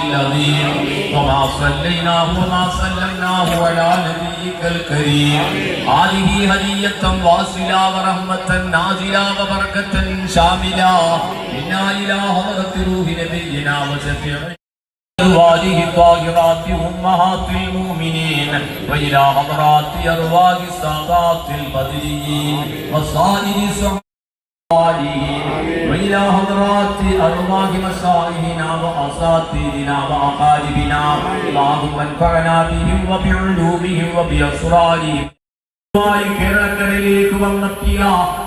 العظيم وما صليناه وما سلمناه على نبيك الكريم هذه هدية واصلة ورحمة نازلة وبركة شاملة منا إلى حضرة روح نبينا وشفيعنا أزواجه الطاهرات أمهات المؤمنين وإلى حضرات أرواح السادات البدريين وصائر الصالحين وإلى حضرات أرواح مشايخنا وأساتذتنا وأقاربنا اللهم انفعنا بهم وبعلومهم وبأسرارهم കേരളക്കരയിലേക്ക് വന്നെത്തിയ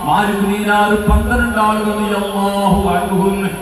മാരുകുനീനാറ് 12 ആളുകൾ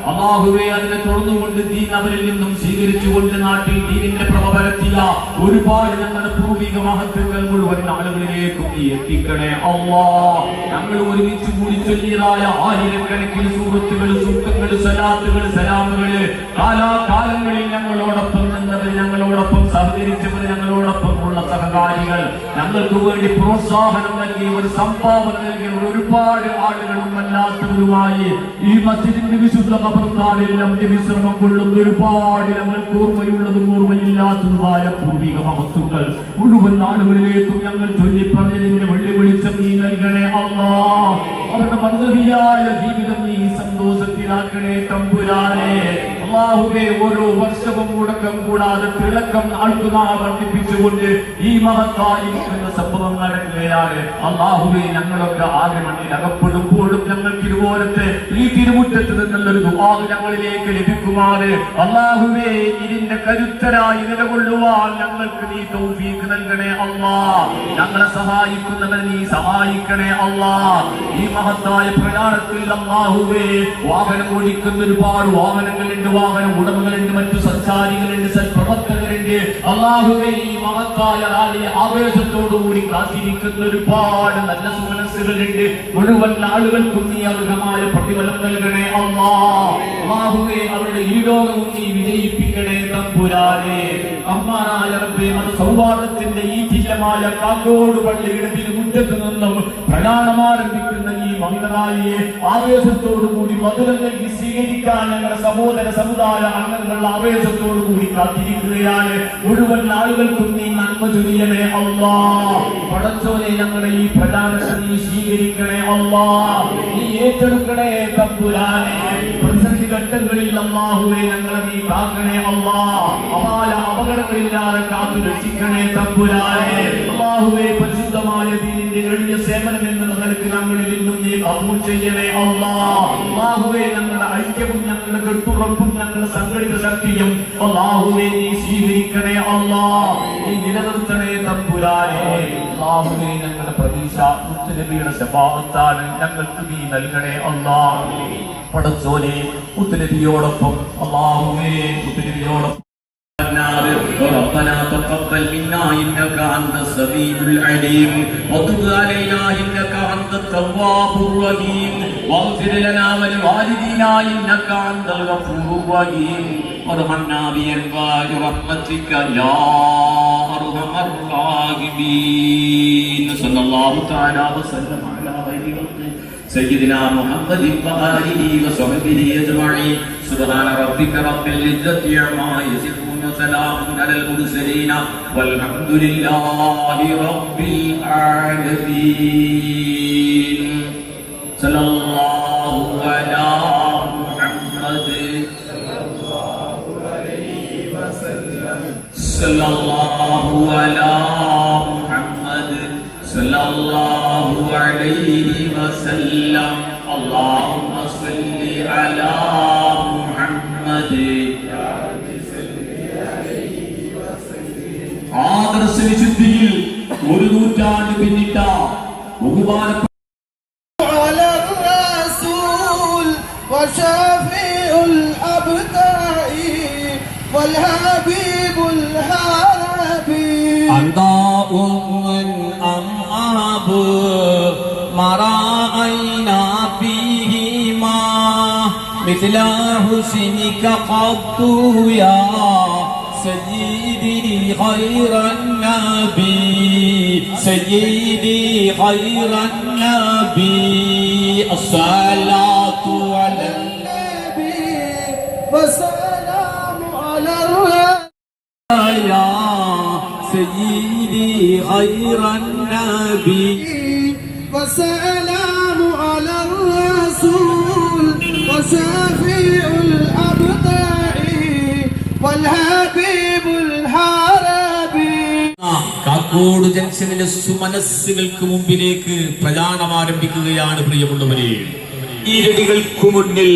അല്ലാഹുവേ അതിനെ തുറന്നുകൊണ്ട് ദീൻ അവരിൽ നിന്നും സ്വീകരിച്ചുകൊണ്ട് നാട്ടിൽ ദീനിന്റെ പ്രഭ പരത്തിയ ഒരുപാട് ഞങ്ങളുടെ പൂർവിക മഹത്വങ്ങൾ മുഴുവൻ ആളുകളിലേക്കും നീ എത്തിക്കണേ അല്ലാഹ്. ഞങ്ങൾ ഒരുമിച്ച് കൂടി ചൊല്ലിയതായ ആയിരക്കണക്കിന് സൂറത്തുകൾ സൂക്തങ്ങൾ സലാത്തുകൾ സലാമുകൾ കാലാകാലങ്ങളിൽ ഞങ്ങളോടൊപ്പം നിന്നവർ ഞങ്ങളോടൊപ്പം സഹകരിച്ചവർ ഞങ്ങളോടൊപ്പം ഉള്ള സഹകാരികൾ ഞങ്ങൾക്ക് വേണ്ടി പ്രോത്സാഹനം നൽകി ഒരു സംഭാവന നൽകിയ ഒരുപാട് ആളുകളും അല്ലാത്തവരുമായി ഈ മസ്ജിദിന്റെ വിശുദ്ധ ഖബർസ്ഥാനിലും വിശ്രമം കൊള്ളുന്ന ഒരുപാട് ഞങ്ങൾക്ക് ഓർമ്മയുള്ളതും ഓർമ്മയില്ലാത്തതുമായ പൂർവിക മഹത്തുക്കൾ മുഴുവൻ നാടുകളിലേക്കും ഞങ്ങൾ ചൊല്ലി പറഞ്ഞതിന്റെ വെള്ളി വെളിച്ചം നീ നൽകണേ അല്ലാഹ്. അവരുടെ മർദ്ദഹിയായ ജീവിതം നീ സന്തോഷത്തിലാക്കണേ തമ്പുരാനെ. അല്ലാഹുവേ ഓരോ വർഷവും മുടക്കം കൂടാതെ തിളക്കം ആൾക്കുനാൾ വർദ്ധിപ്പിച്ചുകൊണ്ട് ഈ മഹത്തായിരിക്കുന്ന സംഭവം നടക്കുകയാണ്. അല്ലാഹുവേ ഞങ്ങളൊക്കെ ആകെ മണ്ണിൽ അകപ്പെടുമ്പോഴും ഞങ്ങൾക്ക് ഇതുപോലത്തെ ഈ തിരുമുറ്റത്ത് നിന്നുള്ളൊരു ദുആ ഞങ്ങളിലേക്ക് ലഭിക്കുമാറ് അല്ലാഹുവേ ഇതിന്റെ കരുത്തരായി നിലകൊള്ളുവാൻ ഞങ്ങൾക്ക് നീ തൗഫീഖ് നൽകണേ അല്ലാഹ്. ഞങ്ങളെ സഹായിക്കുന്നവരെ നീ സഹായിക്കണേ അല്ലാഹ്. ഈ മഹത്തായ പ്രയാണത്തിൽ അല്ലാഹുവേ വാഹനം ഓടിക്കുന്ന ഒരുപാട് വാഹനങ്ങളുണ്ട്, വാഹന ഉടമകളുണ്ട്, മറ്റു സഞ്ചാരികളുണ്ട്, സൽപ്രവർത്തകരുണ്ട്. അല്ലാഹുവേ ഈ മഹത്തായ ആവേശത്തോടുകൂടി കാത്തിരിക്കുന്ന ഒരുപാട് നല്ല സുമനസ്സുകളുണ്ട്. മുഴുവൻ ആളുകൾക്കും നീ അർഹമായ പ്രതിഫലം നൽകണേ അല്ലാഹുവേ. അവരുടെ ഈ ലോകവും നീ വിജയിപ്പിക്കണേ തമ്പുരാനെ. അമ്മാനായ റബ്ബേ, മത സൗഹാർദ്ദത്തിന്റെ ഈ ജില്ലമായ കാക്കോട് പള്ളിയുടെ തിരുമുറ്റത്ത് നിന്നും പ്രയാണം ആരംഭിക്കുന്ന ഈ മഹിതനായി ആവേശത്തോടുകൂടി മധുരം നൽകി സ്വീകരിക്കാൻ ഞങ്ങളുടെ സഹോദര സമുദായ അംഗങ്ങൾ ആവേശത്തോടുകൂടി കാത്തിരിക്കുകയാണ്. മുഴുവൻ ആളുകൾക്കും നീ നന്മ ചൊരിയണേ അല്ലാഹ്. പടച്ചോനെ ഞങ്ങളുടെ ഈ പ്രയാണത്തെ നീ സ്വീകരിക്കണേ അല്ലാഹ്. നീ ഏറ്റെടുക്കണേ തമ്പുരാനെ. പ്രതിസന്ധി ഘട്ടങ്ങളിൽ അല്ലാഹുവേ ഞങ്ങളെ നീ കാക്കണേ അല്ലാഹ്. അപായ അപകടങ്ങളില്ലാതെ കാത്തു രക്ഷിക്കണേ തമ്പുരാനെ. അല്ലാഹുവേ പരിശുദ്ധമായ ദീനിന്റെ എളിയ സേവനം എന്ന നിലക്ക് ഞങ്ങളിൽ നിന്നും നീ കബൂൽ ചെയ്യണേ അല്ലാഹ്. അല്ലാഹുവേ ഞങ്ങളുടെ ഐക്യവും ഞങ്ങളുടെ കെട്ടുറപ്പും ഞങ്ങളുടെ സംഘടിത ശക്തിയും അല്ലാഹുവേ നീ സ്വീകരിക്കണേ അല്ലാഹ്. നീ നിലനിർത്തണേ തമ്പുരാനെ. അല്ലാഹുവേ ഞങ്ങളുടെ പ്രതീക്ഷ മുത്തുനബിയുടെ ശഫാഅത്താണ്. ഞങ്ങൾക്ക് നീ നൽകണേ അല്ലാഹ്. പടച്ചോനെ മുത്തുനബിയോടൊപ്പം അല്ലാഹുവേ മുത്തുനബിയോടൊപ്പം ربنا تقبل منا إنك أنت السميع العليم وتب علينا إنك أنت التواب الرحيم واغفر لنا ولوالدينا إنك أنت الغفور الرحيم وارحمنا بأنواع رحمتك يا أرحم الراحمين. صلى الله تعالى وسلم على خير خلقه سيدنا محمد وآله وصحبه أجمعين. سبحان ربك رب العزة عما يصفون وسلام على المرسلين والحمد لله رب العالمين. صلى الله على محمد صلى الله على محمد صلى الله عليه وسلم. اللهم صل على محمد. ആദർശ വിശുദ്ധിയിൽ ഒരു നൂറ്റാണ്ട് പിന്നിട്ട ബഹുമാനപ്പെട്ട وشافع الأبداء والحبيب الهادي أنت أم أب ما رأينا فيهما مثل حسنك قط يا سيدي خير النبي سيدي خير النبي الصلاة على النبي والسلام على سيدي خير النبي والسلام على الرسول وشفيع الأبطال والحبيب الحربي. കാക്കോട് ജംഗ്ഷനിലെ സുമനസ്സുകൾക്ക് മുമ്പിലേക്ക് പ്രയാണം ആരംഭിക്കുകയാണ് പ്രിയമുള്ളവരെ. ഈരടികൾക്കു മുന്നിൽ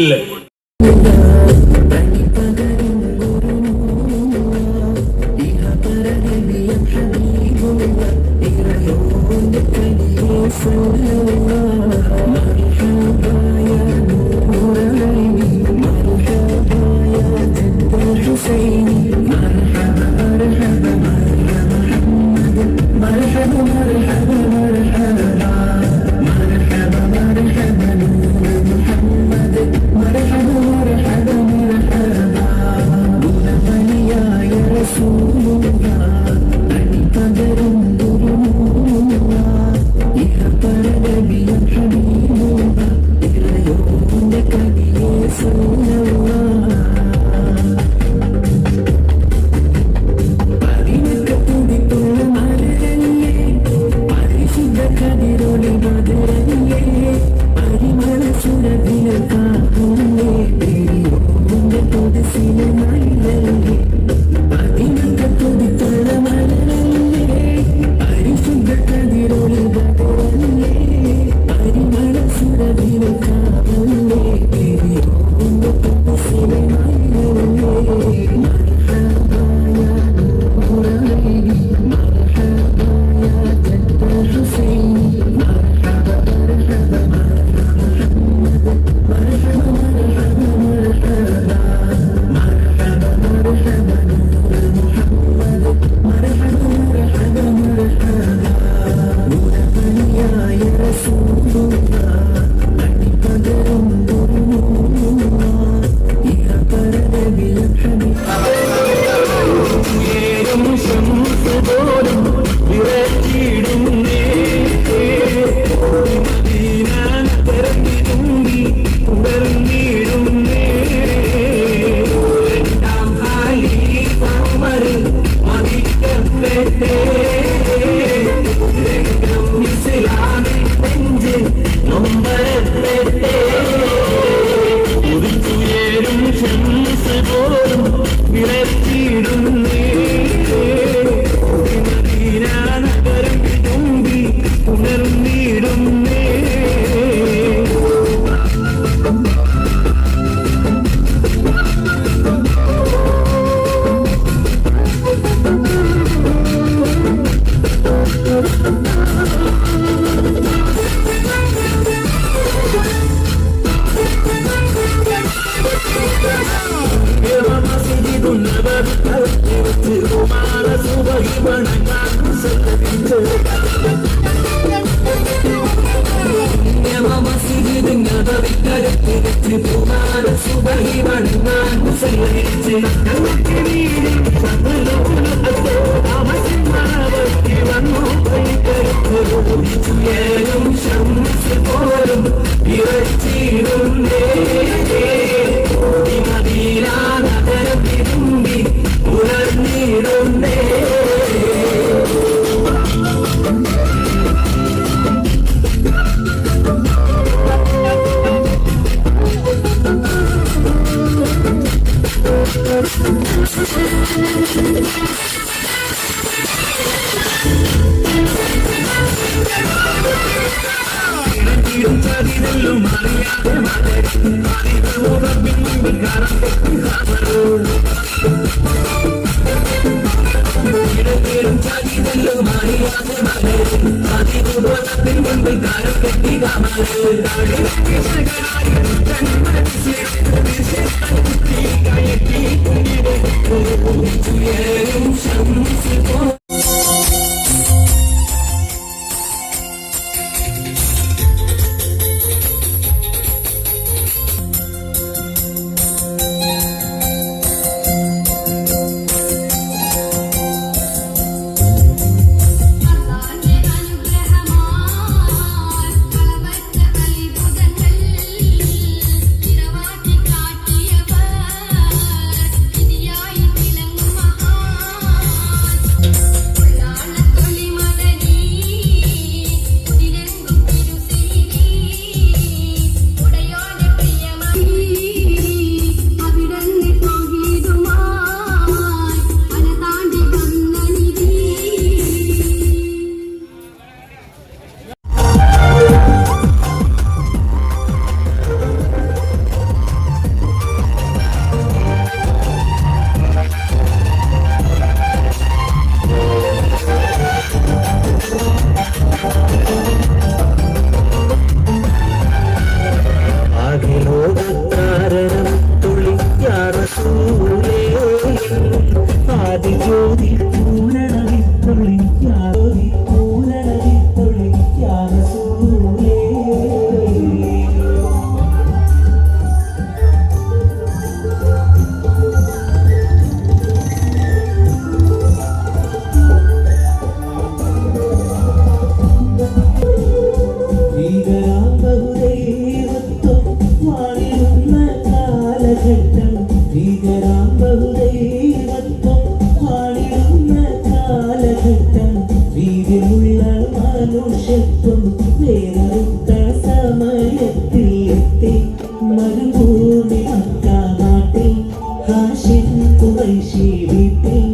ഹാഷിം ഖുറൈശി വീട്ടിൽ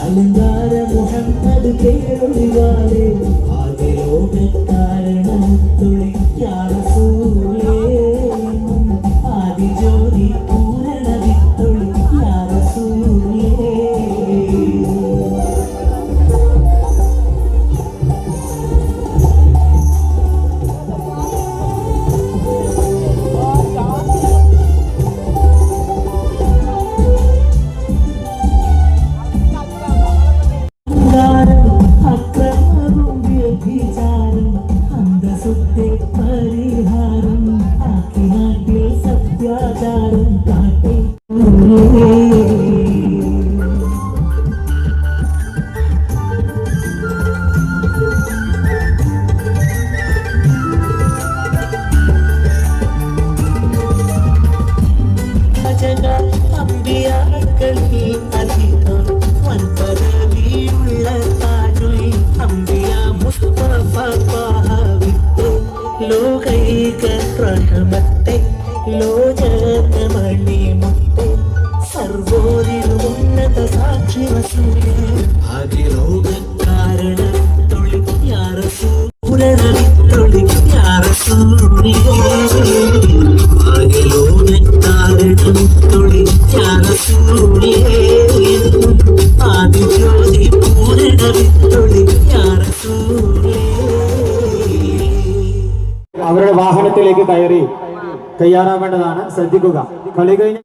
അലങ്കാര മുഹമ്മദ് പേരൊളിവാലെ ആദ്യ ലോകക്കാരണം തുളി യാ റസൂലേ ആദി ജ്യോതി പൂരണ വിത്തുളി യാ റസൂലേ അക്രമവും വ്യഭിചാരം അന്തസ്സുത്തെ പരിഹാരം ആക്കി നാട്ടിൽ സത്യാചാരം കാട്ടി അമ്പിയാക്കളിൽ അധികം വൻപദവിയുള്ള താജുൽ അമ്പിയ മുസ്തഫ ത്വാഹവിത്ത് ലോകൈക റഹ്മത്തെ ലോചനമണിമുത്തെ സർവോരിലും ഉന്നത സാക്ഷി റസൂലേ ആദിലോകക്കാരണം തൊളി യാ റസൂലേ തൊളി യാ റസൂലേ ആദിലോകക്കാരണം തൊളി യാ റസൂലേ ആദി ജ്യോതി പൂരണ തൊളി യാ റസൂലേ. അവരുടെ വാഹനത്തിലേക്ക് കയറി തയ്യാറാവേണ്ടതാണ്. ശ്രദ്ധിക്കുക. കളി കഴിഞ്ഞ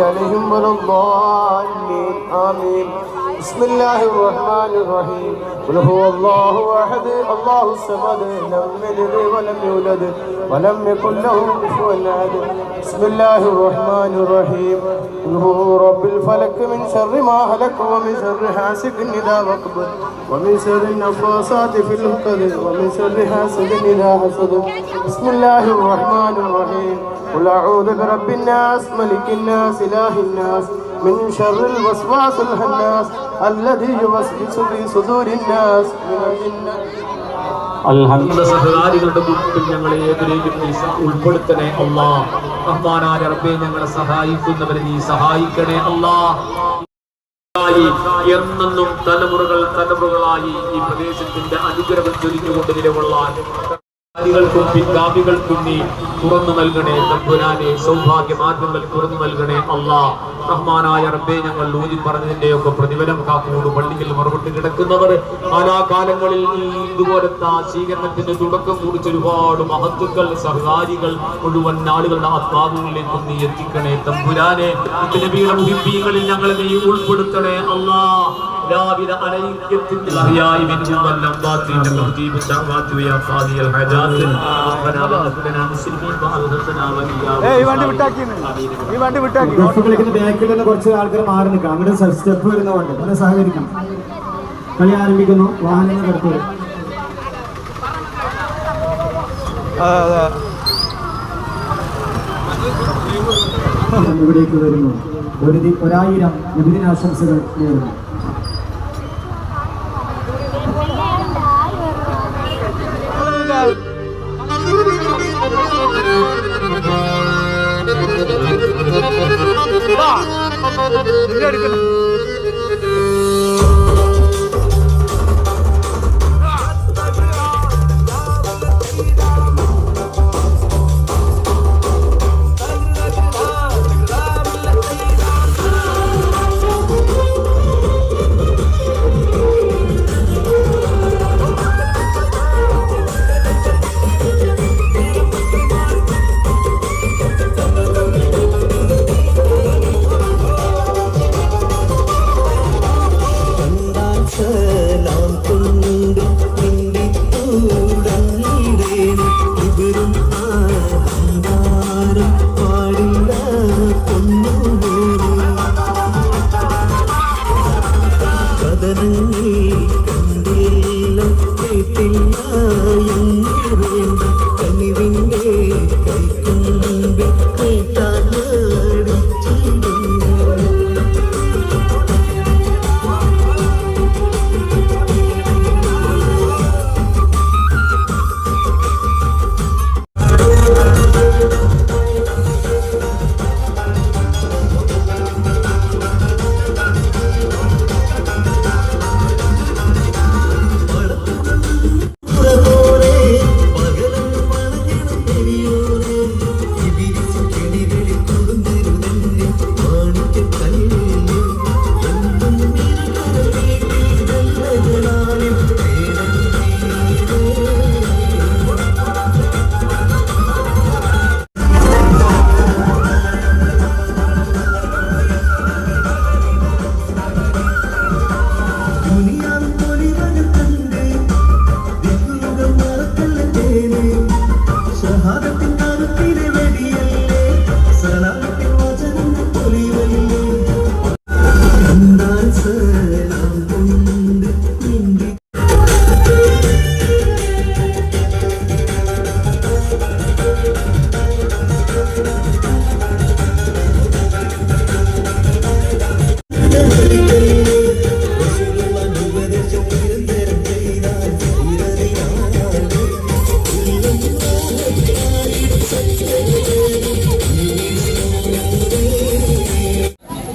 عليهم ولا الضالين آمين. بسم الله الرحمن الرحيم. قل هو الله أحد الله الصمد لم يلد ولم يولد ولم يكن له كفوا أحد. بسم الله الرحمن الرحيم. قل هو رب الفلك من شر ما هلك ومن شر حاسد إذا وقب ومن شر النفاثات في العقد ومن شر حاسد إذا حسد. بسم الله الرحمن الرحيم. قل أعوذ برب الناس ملك الناس إله الناس من شر الوسواس الخناس الذي يوسوس في صدور الناس من الجنة. സഹകാരികളുടെ കൂട്ടത്തിൽ ഞങ്ങളെ ഏവരെയും നീ ഉൾപ്പെടുത്തണേ അല്ലാഹ്. റഹ്മാനായ റബ്ബേ, ഞങ്ങളെ സഹായിക്കുന്നവരെ നീ സഹായിക്കണേ അല്ലാഹ്. എന്നെന്നും തലമുറകളായി ഈ പ്രദേശത്തിന്റെ അനുഗ്രഹം ചൊരിഞ്ഞുകൊണ്ട് നിലകൊള്ളാൻ ും പിൻഗാമികൾക്കും നീ തുറന്നു നൽകണേ തമ്പുരാനെ. സൗഭാഗ്യമാർഗങ്ങൾ തുറന്നു നൽകണേ അല്ലാഹ്. റഹ്മാനായ റബ്ബേ, ഞങ്ങൾ ഊതി പറഞ്ഞതിന്റെയൊക്കെ പ്രതിഫലം കാക്കൂട് പള്ളിയിൽ മറുപടി കിടക്കുന്നവർ കാലാകാലങ്ങളിൽ ഇതുപോലത്തെ സ്വീകരണത്തിന്റെ തുടക്കം കുറിച്ച് ഒരുപാട് മഹത്തുക്കൾ സഹകാരികൾ മുഴുവൻ ആളുകളുടെ ആത്മാവുകളിലേക്കും നീ എത്തിക്കണേ തമ്പുരാനെ. നബിയുടെ മുഹിബ്ബീങ്ങളിൽ ഞങ്ങളെ നീ ഉൾപ്പെടുത്തണേ അല്ലാഹ്. എല്ലാവിധ അനൈക്യത്തിന്റെ ബാക്കിൽ നിന്ന് കുറച്ച് ആൾക്കാർ മാറി നിൽക്കാം. അങ്ങോട്ട് സ്റ്റെപ്പ് വരുന്നതുകൊണ്ട് അങ്ങനെ സഹകരിക്കാം. കളി ആരംഭിക്കുന്നു. വാഹനങ്ങൾ എടുത്തു. ഇവിടേക്ക് വരുന്നു. 1000 നബിദിനാശംസകൾ നേരുന്നു.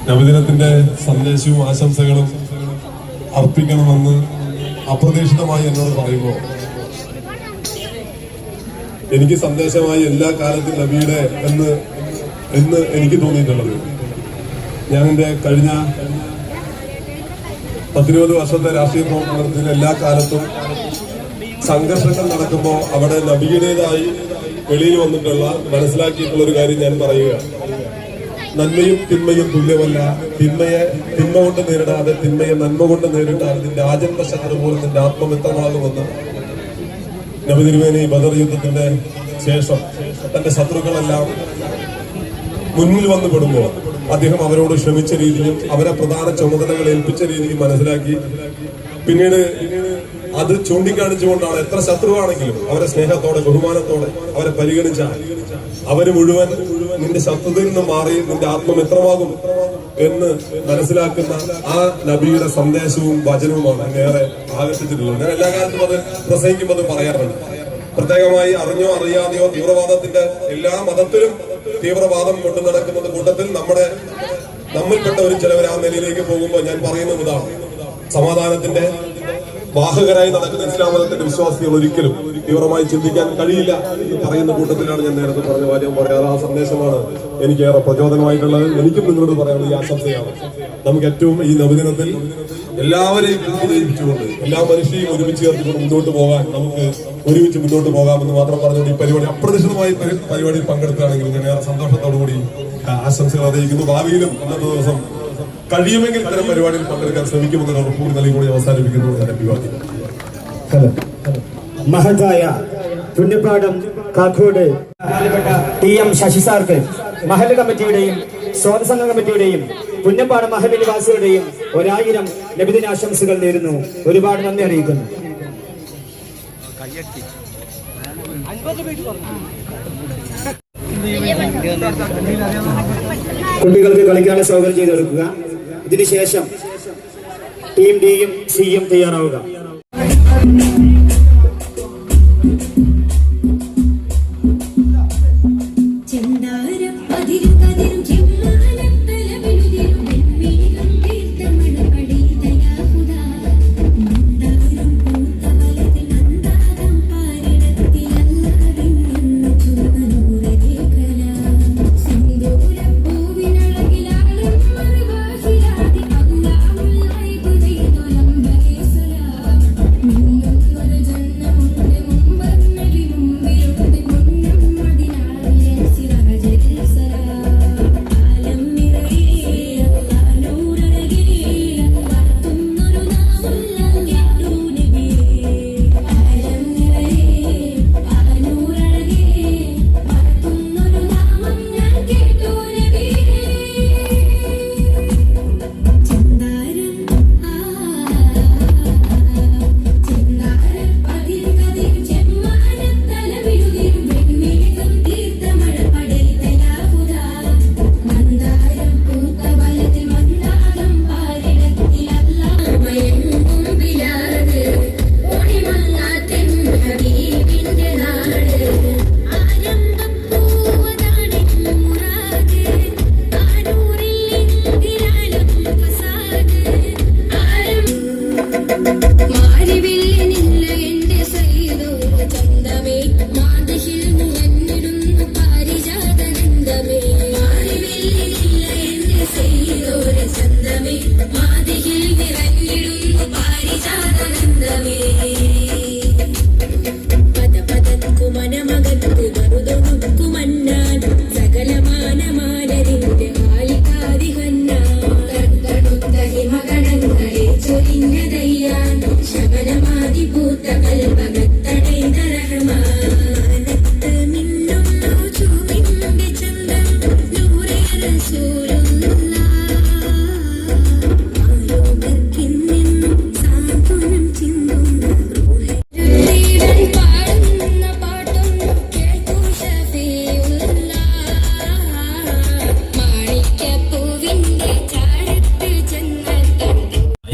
നബിദിനത്തിന്റെ സന്ദേശവും ആശംസകളും അർപ്പിക്കണമെന്ന് അപ്രതീക്ഷിതമായി എന്നോട് പറയുമ്പോൾ എനിക്ക് സന്ദേശമായി എല്ലാ കാലത്തും നബിയുടെ എന്ന് എനിക്ക് തോന്നിയിട്ടുള്ളത്. ഞാൻ എൻ്റെ കഴിഞ്ഞ 10-20 വർഷത്തെ രാഷ്ട്രീയ പ്രവർത്തനത്തിൽ എല്ലാ കാലത്തും സംഘർഷങ്ങൾ നടക്കുമ്പോൾ അവിടെ നബിയുടേതായി വെളിയിൽ വന്നിട്ടുള്ള മനസ്സിലാക്കിയിട്ടുള്ള ഒരു കാര്യം ഞാൻ പറയുക. നന്മയും തിന്മയും തുല്യമല്ല. തിന്മ കൊണ്ട് നേരിടാതെ തിന്മയെ നന്മ കൊണ്ട് നേരിട്ടാൽ നിന്റെ ആജന്മശത്രു പോലും നിന്റെ ആത്മമിത്രമാകുമെന്ന് നബി തിരുമേനി ബദർ യുദ്ധത്തിന്റെ ശേഷം തന്റെ ശത്രുക്കളെല്ലാം മുന്നിൽ വന്നു പെടുമ്പോൾ അദ്ദേഹം അവരോട് ക്ഷമിച്ച രീതിയും അവരെ പ്രധാന ചുമതലകൾ ഏൽപ്പിച്ച രീതിയും മനസ്സിലാക്കി പിന്നീട് അത് ചൂണ്ടിക്കാണിച്ചുകൊണ്ടാണ് എത്ര ശത്രുവാണെങ്കിലും അവരെ സ്നേഹത്തോടെ ബഹുമാനത്തോടെ അവരെ പരിഗണിച്ചാൽ അവര് മുഴുവൻ നിന്റെ ശത്രുതയിൽ നിന്ന് മാറി നിന്റെ ആത്മമിത്രമാകും എന്ന് മനസ്സിലാക്കുന്ന ആ നബിയുടെ സന്ദേശവും വചനവുമാണ് അങ്ങേറെ ആകർഷിച്ചിട്ടുള്ളത്. ഞാൻ എല്ലാ കാലത്തും അത് പ്രസംഗിക്കുമ്പോൾ അത് പറയാറുണ്ട്. പ്രത്യേകമായി അറിഞ്ഞോ അറിയാതെയോ തീവ്രവാദത്തിന്റെ എല്ലാ മതത്തിലും തീവ്രവാദം കൊണ്ടു നടക്കുന്നത് കൂട്ടത്തിൽ നമ്മിൽപ്പെട്ട ഒരു ചിലവർ ആ നിലയിലേക്ക് പോകുമ്പോൾ ഞാൻ പറയുന്നത് ഇതാണ്: സമാധാനത്തിന്റെ വാഹകരായി നടക്കുന്ന ഇസ്ലാം മതത്തിന്റെ വിശ്വാസികൾ ഒരിക്കലും തീവ്രമായി ചിന്തിക്കാൻ കഴിയില്ല എന്ന് പറയുന്ന കൂട്ടത്തിലാണ് ഞാൻ നേരത്തെ പറഞ്ഞ കാര്യം പറയാറ്. ആ സന്ദേശമാണ് എനിക്ക് ഏറെ പ്രചോദനമായിട്ടുള്ളത്. എനിക്കും നിങ്ങളോട് പറയാനുള്ള ഈ ആശംസയാണ്. നമുക്ക് ഏറ്റവും ഈ നബിദിനത്തിൽ എല്ലാവരെയും ഉദ്ദേശിച്ചുകൊണ്ട് എല്ലാ മനുഷ്യരെയും ഒരുമിച്ച് ചേർത്തുകൊണ്ട് മുന്നോട്ട് പോകാൻ നമുക്ക് ഒരുമിച്ച് മുന്നോട്ട് പോകാമെന്ന് മാത്രം പറഞ്ഞുകൊണ്ട് ഈ പരിപാടി അപ്രതീക്ഷിതമായി പരിപാടിയിൽ പങ്കെടുക്കുകയാണെങ്കിൽ ഞാൻ ഏറെ സന്തോഷത്തോടുകൂടി ആശംസകൾ അറിയിക്കുന്നു. ഭാവിയിലും അന്നത്തെ ദിവസം കഴിയുമെങ്കിൽ ഇത്തരം പരിപാടിയിൽ പങ്കെടുക്കാൻ ശ്രമിക്കുമെന്ന് ഉറപ്പുകൂടി നൽകിക്കൂടി അവസാനിപ്പിക്കുന്നു. ഞാൻ അഭിവാദ്യം. മഹതായ പുണ്യപാഠം കാക്കോട് TM ശശി സാർക്ക് മഹല്ല് കമ്മിറ്റിയുടെയും സ്വാതന്ത്ര്യ കമ്മിറ്റിയുടെയും പുന്നപ്പാട് മഹല്ല് നിവാസികളുടെയും 1000 നബിദിനാശംസകൾ നേരുന്നു. ഒരുപാട് നന്ദി അറിയിക്കുന്നു. കുട്ടികൾക്ക് കളിക്കാനുള്ള സൗകര്യം ചെയ്തു കൊടുക്കുക. ഇതിനുശേഷം ടീം ഡിയും സിയും തയ്യാറാവുക.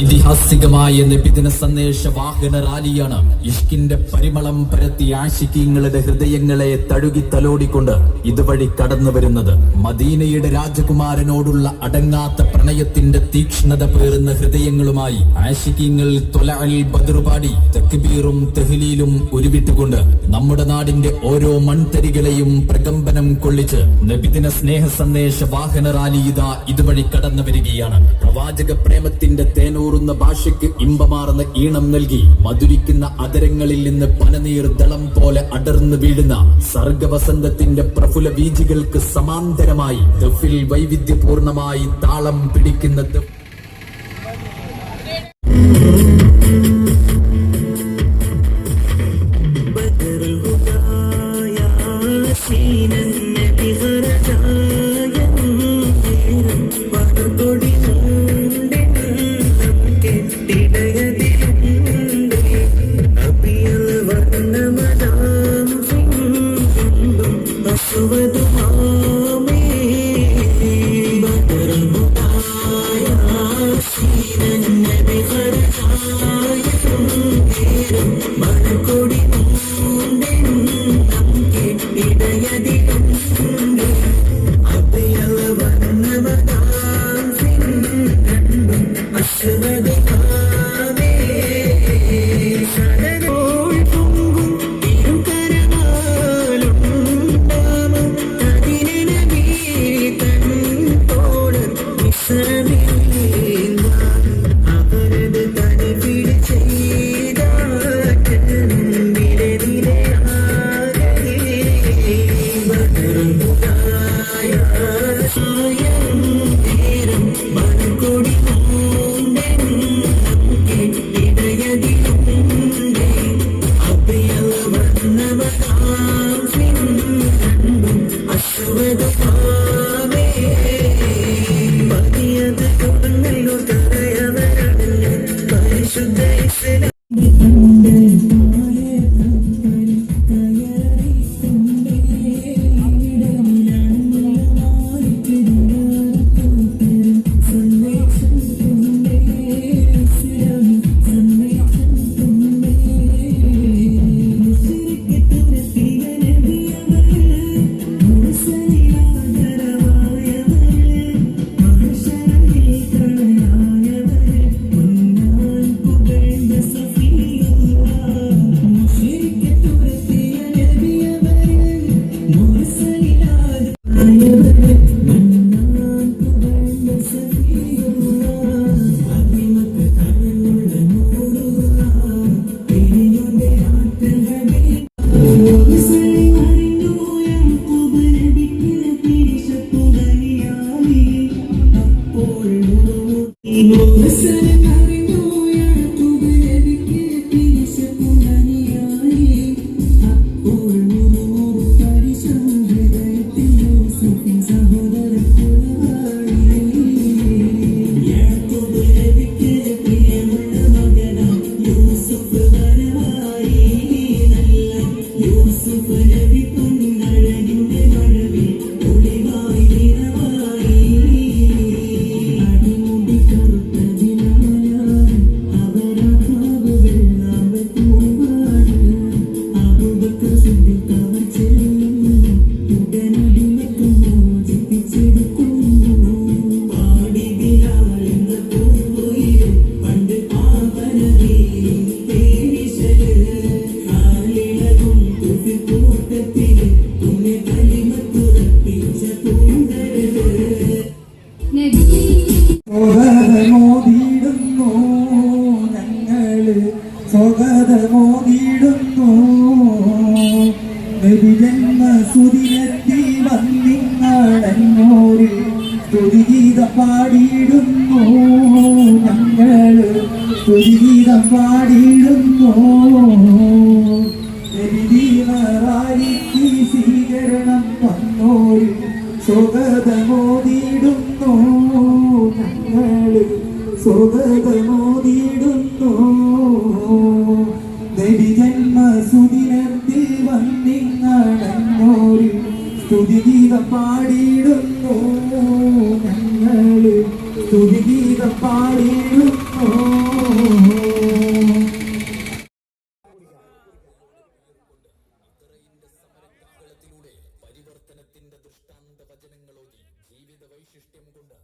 ഐതിഹാസികമായ നബിദിന സന്ദേശ വാഹന റാലിയാണ് ഇഷ്കിന്റെ പരിമളം പരത്തി ആശിക്കീങ്ങളുടെ ഹൃദയങ്ങളെ തഴുകി തലോടിക്കൊണ്ട് ഇതുവഴി കടന്നു വരുന്നത്. മദീനയുടെ രാജകുമാരനോടുള്ള അടങ്ങാത്ത പ്രണയത്തിന്റെ തീക്ഷ്ണത പേറുന്ന ഹൃദയങ്ങളുമായി ആശിക്കീങ്ങൾ ത്വലഅൽ ബദ്ർ പാടി തക്ബീറും തഹ്ലീലും ഉരുവിട്ടുകൊണ്ട് നമ്മുടെ നാടിന്റെ ഓരോ മൺതരികളെയും പ്രകമ്പനം കൊള്ളിച്ച് നബിദിന സ്നേഹ സന്ദേശ വാഹന റാലി ഇതാ ഇതുവഴി കടന്നു വരികയാണ്. പ്രവാചക പ്രേമത്തിന്റെ തേനൂറുന്ന ഭാഷയ്ക്ക് ഇമ്പമാർന്ന ഈണം നൽകി മധുരിക്കുന്ന അതരങ്ങളിൽ നിന്ന് പനനീർ ദളം പോലെ അടർന്നു വീഴുന്ന സർഗവസന്തത്തിന്റെ പ്രഫുല വീജികൾക്ക് സമാന്തരമായി ദഫിൽ വൈവിധ്യപൂർണമായി താളം പിടിക്കുന്ന പാടിയിടുന്നു നബിദീനറായിക്ക് സ്വീകരണം വന്നോര് സ്വഗതമോദിടുന്നു ഞങ്ങള് സ്വഗതമോദിടുന്നു നബി ജന്മസുദിനത്തിൽ വന്നിങ്ങടന്നോര് സ്തുതിഗീതം പാടിയിടുന്നു ഞങ്ങള് സ്തുതിഗീതം പാടിയിടുന്നു. പരിവർത്തനത്തിന്റെ ദൃഷ്ടാന്ത വചനങ്ങളോതി ജീവിത വൈശിഷ്ട്യം കൊണ്ട്